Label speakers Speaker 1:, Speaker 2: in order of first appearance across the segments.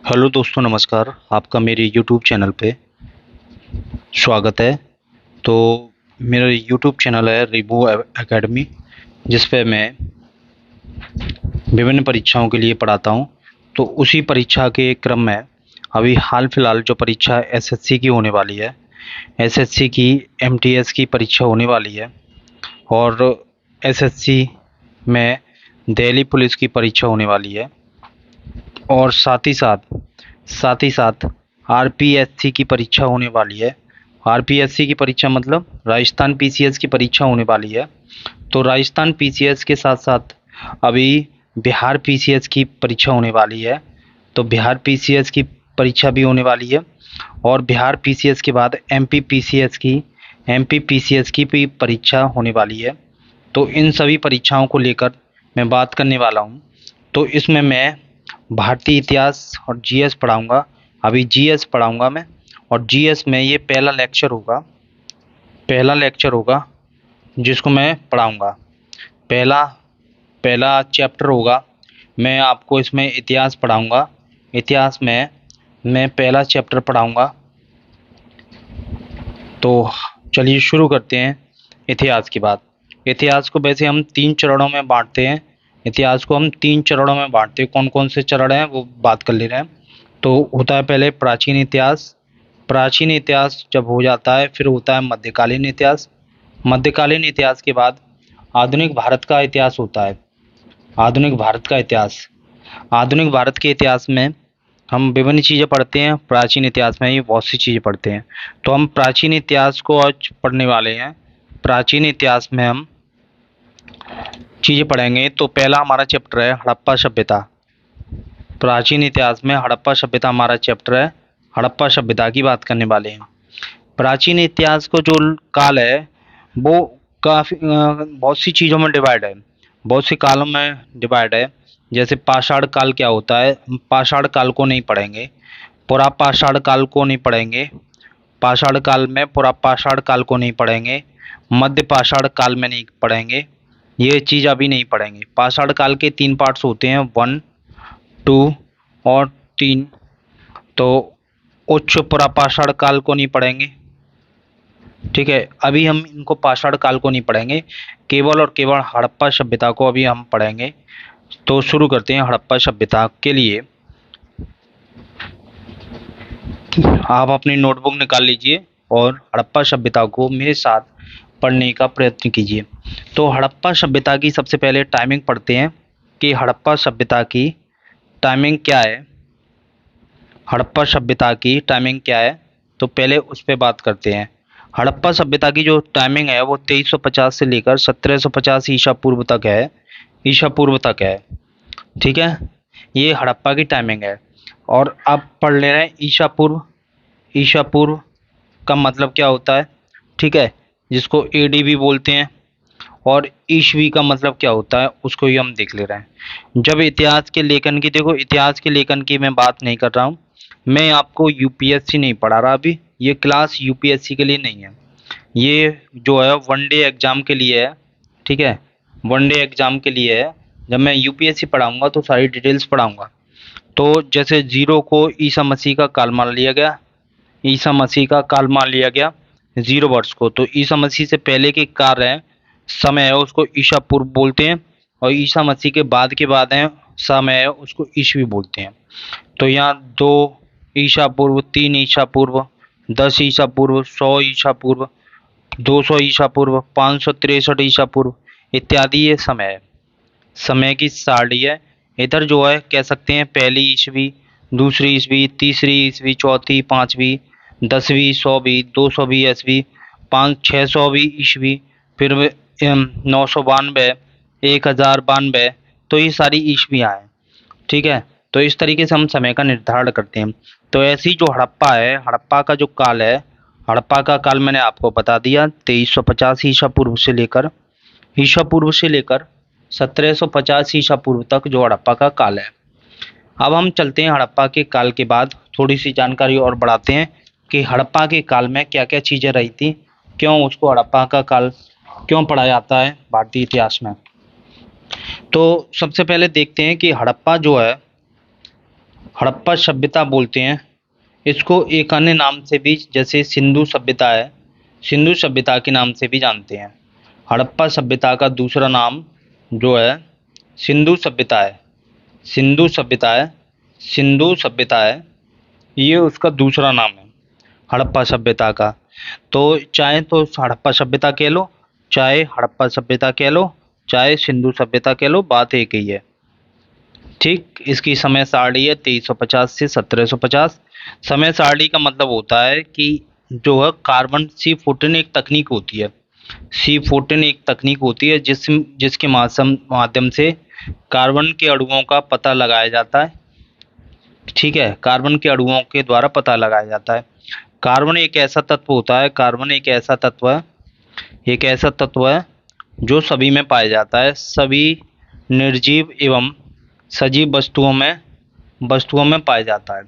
Speaker 1: Hello दोस्तों, नमस्कार। आपका मेरे यूट्यूब चैनल पे स्वागत है। तो मेरा यूट्यूब चैनल है रिबू एकेडमी, जिस पे मैं विभिन्न परीक्षाओं के लिए पढ़ाता हूँ। तो उसी परीक्षा के क्रम में अभी हाल फिलहाल जो परीक्षा एसएससी की होने वाली है, एसएससी की एमटीएस की परीक्षा होने वाली है, और एसएससी में दिल्ली पुलिस की परीक्षा होने वाली है, और साथ ही साथ आरपीएससी की परीक्षा होने वाली है। आरपीएससी की परीक्षा मतलब राजस्थान पीसीएस की परीक्षा होने वाली है। तो राजस्थान पीसीएस के साथ साथ अभी बिहार पीसीएस की परीक्षा होने वाली है। तो बिहार पीसीएस की परीक्षा भी होने वाली है, और बिहार पीसीएस के बाद एमपी पीसीएस की भी परीक्षा होने वाली है। तो इन सभी परीक्षाओं को लेकर मैं बात करने वाला हूँ। तो इसमें मैं भारतीय इतिहास और जीएस पढ़ाऊँगा। अभी जीएस पढ़ाऊँगा मैं, और जीएस में ये पहला लेक्चर होगा जिसको मैं पढ़ाऊँगा। पहला पहला चैप्टर होगा, मैं आपको इसमें इतिहास पढ़ाऊँगा। इतिहास में मैं पहला चैप्टर पढ़ाऊँगा। तो चलिए शुरू करते हैं इतिहास की बात। इतिहास को वैसे हम 3 चरणों में बाँटते हैं। इतिहास को हम 3 चरणों में बाँटते हैं। कौन-कौन से चरण हैं वो बात कर ले रहे हैं। तो होता है पहले प्राचीन इतिहास। प्राचीन इतिहास जब हो जाता है फिर होता है मध्यकालीन इतिहास। मध्यकालीन इतिहास के बाद आधुनिक भारत का इतिहास होता है। आधुनिक भारत का इतिहास। आधुनिक भारत के इतिहास में हम विभिन्न चीज़ें पढ़ते हैं। प्राचीन इतिहास में ही बहुत सी चीज़ें पढ़ते हैं। तो हम प्राचीन इतिहास को आज पढ़ने वाले हैं। प्राचीन इतिहास में हम चीज़ें पढ़ेंगे। तो पहला हमारा चैप्टर है हड़प्पा सभ्यता। प्राचीन इतिहास में हड़प्पा सभ्यता हमारा चैप्टर है। हड़प्पा सभ्यता की बात करने वाले हैं। प्राचीन इतिहास को जो काल है वो काफ़ी बहुत सी चीज़ों में डिवाइड है, बहुत सी कालों में डिवाइड है। जैसे पाषाण काल क्या होता है, हम पाषाण काल को नहीं पढ़ेंगे। पुरा पाषाण काल को नहीं पढ़ेंगे। पाषाण काल में पुरा पाषाण काल को नहीं पढ़ेंगे। मध्य पाषाण काल में नहीं पढ़ेंगे। ये चीज़ अभी नहीं पढ़ेंगे। पाषाण काल के 3 पार्ट्स होते हैं, 1, 2 और 3। तो उच्च पुरा पाषाण काल को नहीं पढ़ेंगे। ठीक है, अभी हम इनको पाषाण काल को नहीं पढ़ेंगे, केवल और केवल हड़प्पा सभ्यता को अभी हम पढ़ेंगे। तो शुरू करते हैं हड़प्पा सभ्यता के लिए। आप अपनी नोटबुक निकाल लीजिए और हड़प्पा सभ्यता को मेरे साथ पढ़ने का प्रयत्न कीजिए। तो हड़प्पा सभ्यता की सबसे पहले टाइमिंग पढ़ते हैं कि हड़प्पा सभ्यता की टाइमिंग क्या है। हड़प्पा सभ्यता की टाइमिंग क्या है, तो पहले उस पर बात करते हैं। हड़प्पा सभ्यता की जो टाइमिंग है वो 2350 से लेकर 1750 ईसा पूर्व तक है। ईसा पूर्व तक है। ठीक है, ये हड़प्पा की टाइमिंग है। और अब पढ़ ले रहे हैं ईसा पूर्व। ईसा पूर्व का मतलब क्या होता है, ठीक है, जिसको एडी भी बोलते हैं। और ईस्वी का मतलब क्या होता है उसको ही हम देख ले रहे हैं। जब इतिहास के लेखन की, देखो इतिहास के लेखन की मैं बात नहीं कर रहा हूँ। मैं आपको यूपीएससी नहीं पढ़ा रहा अभी। ये क्लास यूपीएससी के लिए नहीं है। ये जो है वनडे एग्ज़ाम के लिए है। ठीक है, वनडे एग्ज़ाम के लिए है। जब मैं यूपीएससी पढ़ाऊँगा तो सारी डिटेल्स पढ़ाऊँगा। तो जैसे ज़ीरो को ईसा मसीह का काल मान लिया गया। ईसा मसीह का काल मान लिया गया 0 वर्ष को। तो ईसा मसीह से पहले के कार्य है, समय है, उसको ईसा पूर्व बोलते हैं। और ईसा मसीह के बाद है समय है, उसको ईस्वी बोलते हैं। तो यहाँ 2 ईसा पूर्व, 3 ईसा पूर्व, 10 ईसा पूर्व, 100 ईसा पूर्व, 200 ईसा पूर्व, 563 ईसा पूर्व इत्यादि ये समय है। समय की सारणी है। इधर जो है कह सकते हैं पहली ईस्वी, दूसरी ईस्वी, तीसरी ईस्वी, चौथी, पाँचवीं, 10वीं, 100वीं, 200वीं ईस्वी, 600वीं ईस्वी, फिर 992, 1092। तो ये सारी ईस्वियाँ हैं। ठीक है, तो इस तरीके से हम समय का निर्धारण करते हैं। तो ऐसी जो हड़प्पा है, हड़प्पा का जो काल है, हड़प्पा का काल मैंने आपको बता दिया 2350 ईसा पूर्व से लेकर 1750 ईसा पूर्व तक जो हड़प्पा का काल है। अब हम चलते हैं हड़प्पा के काल के बाद थोड़ी सी जानकारी और बढ़ाते हैं कि हड़प्पा के काल में क्या क्या चीज़ें रही थी, क्यों उसको हड़प्पा का काल क्यों पढ़ा जाता है भारतीय इतिहास में। तो सबसे पहले देखते हैं कि हड़प्पा जो है, हड़प्पा सभ्यता बोलते हैं। इसको एक अन्य नाम से भी, जैसे सिंधु सभ्यता है, सिंधु सभ्यता के नाम से भी जानते हैं। हड़प्पा सभ्यता का दूसरा नाम जो है सिंधु सभ्यता है। सिंधु सभ्यता है, सिंधु सभ्यता है, ये उसका दूसरा नाम है हड़प्पा सभ्यता का। तो चाहे तो हड़प्पा सभ्यता कह लो, चाहे हड़प्पा सभ्यता कह लो, चाहे सिंधु सभ्यता कह लो, बात एक ही है। ठीक, इसकी समय सारणी है 2350 से 1750। समय सारणी का मतलब होता है कि जो है कार्बन C14 एक तकनीक होती है। C14 एक तकनीक होती है जिसके माध्यम से कार्बन के अणुओं का पता लगाया जाता है। ठीक है, कार्बन के अणुओं के द्वारा पता लगाया जाता है। कार्बन एक ऐसा तत्व होता है, कार्बन एक ऐसा तत्व है, एक ऐसा तत्व है जो सभी में पाया जाता है, सभी निर्जीव एवं सजीव वस्तुओं में पाया जाता है।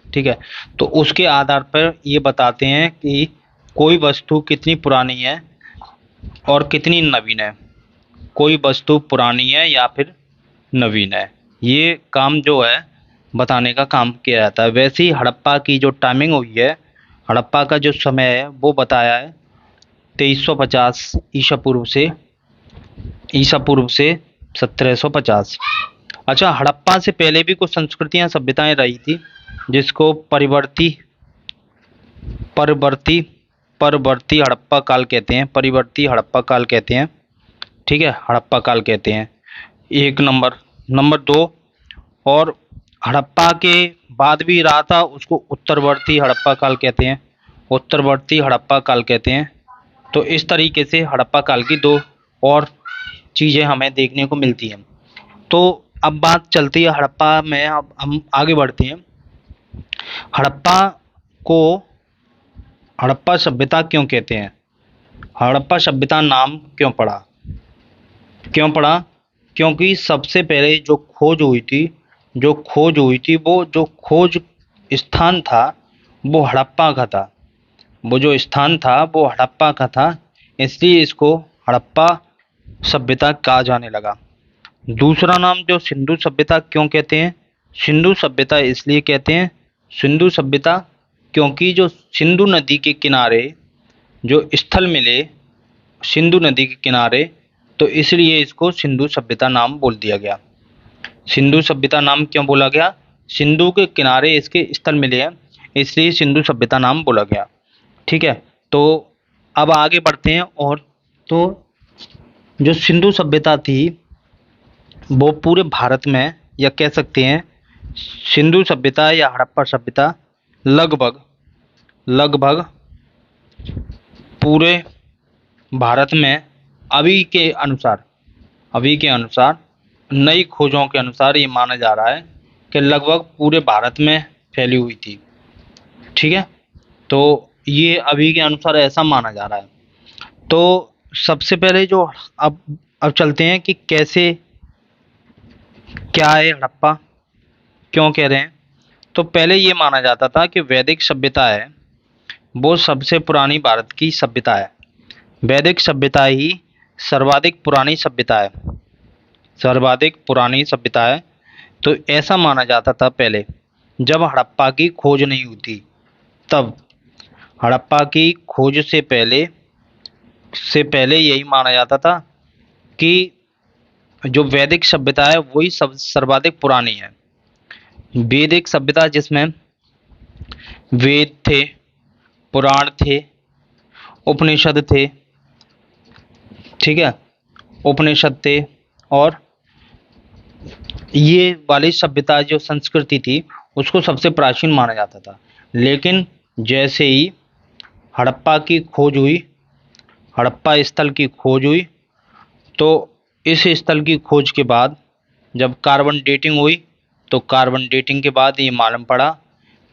Speaker 1: ठीक है, तो उसके आधार पर ये बताते हैं कि कोई वस्तु कितनी पुरानी है और कितनी नवीन है। कोई वस्तु पुरानी है या फिर नवीन है, ये काम जो है बताने का काम किया जाता है। वैसे ही हड़प्पा की जो टाइमिंग हुई है, हड़प्पा का जो समय है वो बताया है 2350 ईसा पूर्व से 1750। अच्छा, हड़प्पा से पहले भी कुछ संस्कृतियां सभ्यताएं रही थी, जिसको परवर्ती परवर्ती हड़प्पा काल कहते हैं, परिवर्ती हड़प्पा काल कहते हैं। ठीक है, हड़प्पा काल कहते हैं। एक नंबर दो, और हड़प्पा के बाद भी रहा था उसको उत्तरवर्ती हड़प्पा काल कहते हैं, उत्तरवर्ती हड़प्पा काल कहते हैं। तो इस तरीके से हड़प्पा काल की दो और चीज़ें हमें देखने को मिलती हैं। तो अब बात चलती है हड़प्पा में, अब हम आगे बढ़ते हैं। हड़प्पा को हड़प्पा सभ्यता क्यों कहते हैं? हड़प्पा सभ्यता नाम क्यों पड़ा? क्योंकि सबसे पहले जो खोज हुई थी, वो जो खोज स्थान था वो हड़प्पा का था। वो जो स्थान था वो हड़प्पा का था, इसलिए इसको हड़प्पा सभ्यता कहा जाने लगा। दूसरा नाम जो सिंधु सभ्यता क्यों कहते हैं? सिंधु सभ्यता इसलिए कहते हैं, सिंधु सभ्यता क्योंकि जो सिंधु नदी के किनारे जो स्थल मिले, सिंधु नदी के किनारे, तो इसलिए इसको सिंधु सभ्यता नाम बोल दिया गया। सिंधु सभ्यता नाम क्यों बोला गया? सिंधु के किनारे इसके स्थल मिले हैं, इसलिए सिंधु सभ्यता नाम बोला गया। ठीक है, तो अब आगे बढ़ते हैं। और तो जो सिंधु सभ्यता थी वो पूरे भारत में, या कह सकते हैं सिंधु सभ्यता या हड़प्पा सभ्यता लगभग लगभग पूरे भारत में अभी के अनुसार नई खोजों के अनुसार ये माना जा रहा है कि लगभग पूरे भारत में फैली हुई थी। ठीक है, तो ये अभी के अनुसार ऐसा माना जा रहा है। तो सबसे पहले जो अब चलते हैं कि कैसे, क्या है हड़प्पा, क्यों कह रहे हैं। तो पहले ये माना जाता था कि वैदिक सभ्यता है वो सबसे पुरानी भारत की सभ्यता है। वैदिक सभ्यता ही सर्वाधिक पुरानी सभ्यता है, सर्वाधिक पुरानी सभ्यता है। तो ऐसा माना जाता था पहले, जब हड़प्पा की खोज नहीं हुई थी तब। हड़प्पा की खोज से पहले यही माना जाता था कि जो वैदिक सभ्यता है वही सब सर्वाधिक पुरानी है। वैदिक सभ्यता जिसमें वेद थे, पुराण थे, उपनिषद थे। ठीक है, उपनिषद थे, और ये वाली सभ्यता जो संस्कृति थी उसको सबसे प्राचीन माना जाता था। लेकिन जैसे ही हड़प्पा की खोज हुई, हड़प्पा स्थल की खोज हुई, तो इस स्थल की खोज के बाद जब कार्बन डेटिंग हुई, तो कार्बन डेटिंग के बाद ये मालूम पड़ा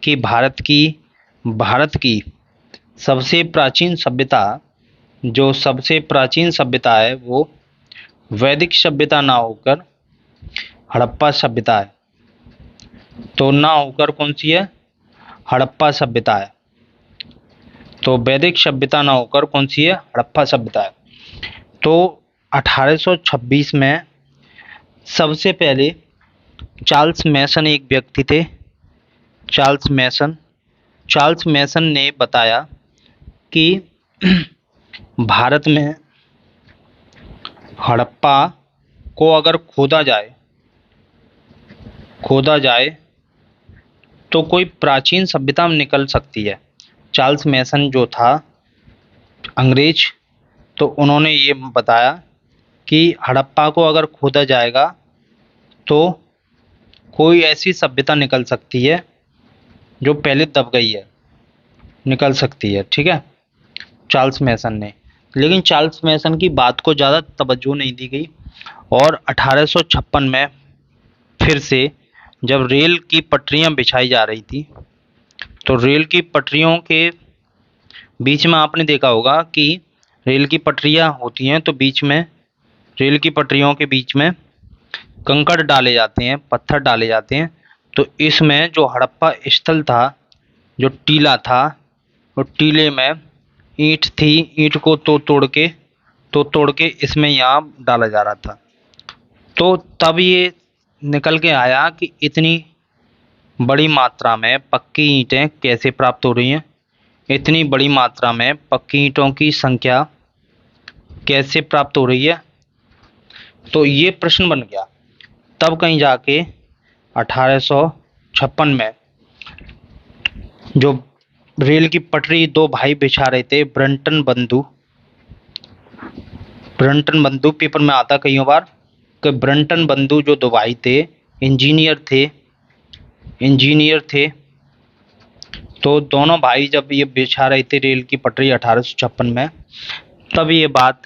Speaker 1: कि भारत की सबसे प्राचीन सभ्यता, जो सबसे प्राचीन सभ्यता है वो वैदिक सभ्यता ना होकर हड़प्पा सभ्यता है। तो ना होकर कौन सी है? हड़प्पा सभ्यता है। तो वैदिक सभ्यता ना होकर कौन सी है? हड़प्पा सभ्यता है। तो 1826 में सबसे पहले चार्ल्स मैसन एक व्यक्ति थे, चार्ल्स मैसन ने बताया कि भारत में हड़प्पा को अगर खोदा जाए तो कोई प्राचीन सभ्यता निकल सकती है। चार्ल्स मैसन जो था अंग्रेज, तो उन्होंने ये बताया कि हड़प्पा को अगर खोदा जाएगा तो कोई ऐसी सभ्यता निकल सकती है जो पहले दब गई है, निकल सकती है। ठीक है, चार्ल्स मैसन ने। लेकिन चार्ल्स मैसन की बात को ज़्यादा तवज्जो नहीं दी गई और 1856 में फिर से जब रेल की पटरियां बिछाई जा रही थी, तो रेल की पटरियों के बीच में आपने देखा होगा कि रेल की पटरियां होती हैं तो बीच में, रेल की पटरियों के बीच में कंकड़ डाले जाते हैं, पत्थर डाले जाते हैं। तो इसमें जो हड़प्पा स्थल था, जो टीला था, वो टीले में ईंट थी, ईंट को तोड़ के इसमें यहाँ डाला जा रहा था। तो तब ये निकल के आया कि इतनी बड़ी मात्रा में पक्की ईंटें कैसे प्राप्त हो रही हैं, इतनी बड़ी मात्रा में पक्की ईंटों की संख्या कैसे प्राप्त हो रही है। तो ये प्रश्न बन गया। तब कहीं जाके 1856 में जो रेल की पटरी दो भाई बिछा रहे थे, ब्रंटन बंधु पेपर में आता कई बार कि ब्रंटन बंधु जो दो भाई थे, इंजीनियर थे। तो दोनों भाई जब ये बिछा रहे थे रेल की पटरी 1856 में, तब ये बात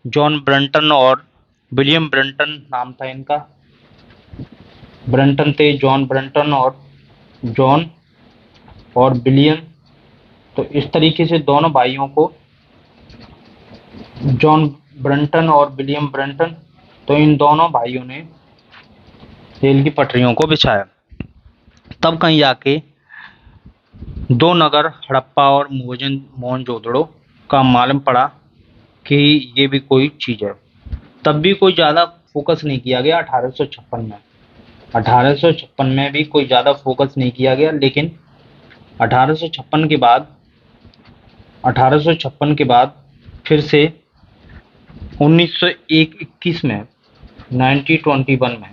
Speaker 1: जॉन ब्रंटन और विलियम ब्रंटन नाम था इनका, ब्रंटन थे, जॉन ब्रंटन और विलियम। तो इस तरीके से दोनों भाइयों को, जॉन ब्रंटन और विलियम ब्रंटन, तो इन दोनों भाइयों ने रेल की पटरियों को बिछाया। तब कहीं जाके दो नगर हड़प्पा और मोहनजोदड़ो का मालूम पड़ा कि ये भी कोई चीज़ है। तब भी कोई ज़्यादा फोकस नहीं किया गया 1856 में। 1856 में भी कोई ज़्यादा फोकस नहीं किया गया, लेकिन 1856 के बाद फिर से 1921 में 1921 में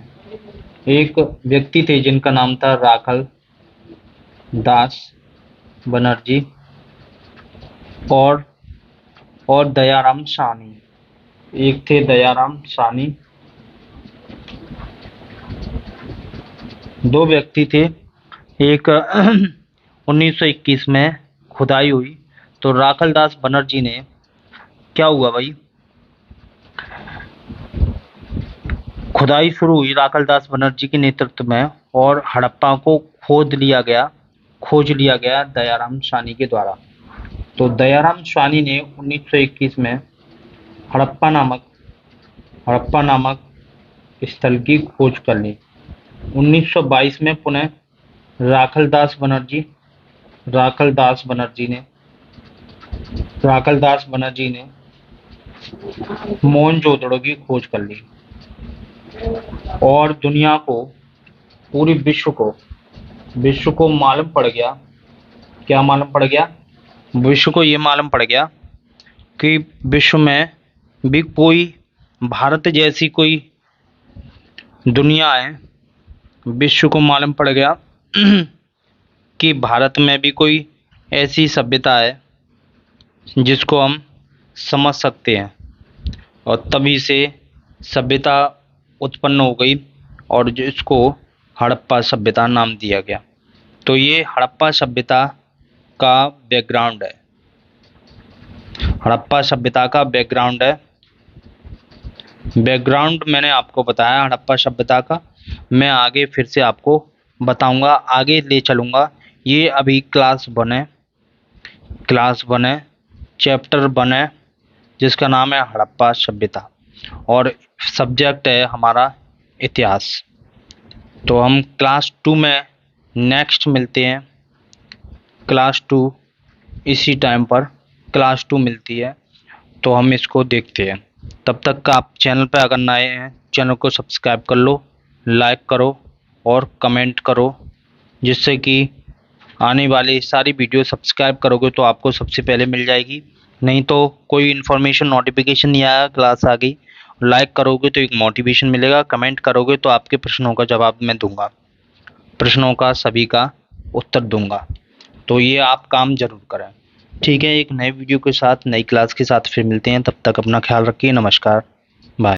Speaker 1: एक व्यक्ति थे जिनका नाम था राखल दास बनर्जी और दयाराम साहनी। एक थे दयाराम साहनी, दो व्यक्ति थे। एक 1921 में खुदाई हुई तो राखल दास बनर्जी ने, क्या हुआ भाई, खुदाई शुरू हुई राखल दास बनर्जी के नेतृत्व में और हड़प्पा को खोज लिया गया दयाराम साहनी के द्वारा। तो दयाराम साहनी ने 1921 में हड़प्पा नामक स्थल की खोज कर ली। 1922 में पुनः राखल दास बनर्जी ने मोहनजोदड़ो की खोज कर ली और दुनिया को, पूरी विश्व को मालूम पड़ गया। क्या मालूम पड़ गया? विश्व को ये मालूम पड़ गया कि विश्व में भी कोई भारत जैसी कोई दुनिया है। विश्व को मालूम पड़ गया कि भारत में भी कोई ऐसी सभ्यता है जिसको हम समझ सकते हैं, और तभी से सभ्यता उत्पन्न हो गई और जिसको हड़प्पा सभ्यता नाम दिया गया। तो ये हड़प्पा सभ्यता का बैकग्राउंड है। हड़प्पा सभ्यता का बैकग्राउंड मैंने आपको बताया हड़प्पा सभ्यता का। मैं आगे फिर से आपको बताऊंगा, आगे ले चलूंगा। ये अभी क्लास वन है, चैप्टर 1 है, जिसका नाम है हड़प्पा सभ्यता और सब्जेक्ट है हमारा इतिहास। तो हम क्लास 2 में नेक्स्ट मिलते हैं। क्लास 2 इसी टाइम पर क्लास 2 मिलती है, तो हम इसको देखते हैं। तब तक का आप चैनल पर अगर नए हैं, चैनल को सब्सक्राइब कर लो, लाइक करो और कमेंट करो, जिससे कि आने वाली सारी वीडियो सब्सक्राइब करोगे तो आपको सबसे पहले मिल जाएगी। नहीं तो कोई इन्फॉर्मेशन नोटिफिकेशन नहीं आया, क्लास आ गई। लाइक करोगे तो एक मोटिवेशन मिलेगा, कमेंट करोगे तो आपके प्रश्नों का जवाब मैं दूंगा, प्रश्नों का सभी का उत्तर दूंगा। तो ये आप काम जरूर करें। ठीक है, एक नए वीडियो के साथ, नई क्लास के साथ फिर मिलते हैं। तब तक अपना ख्याल रखिए। नमस्कार, बाय।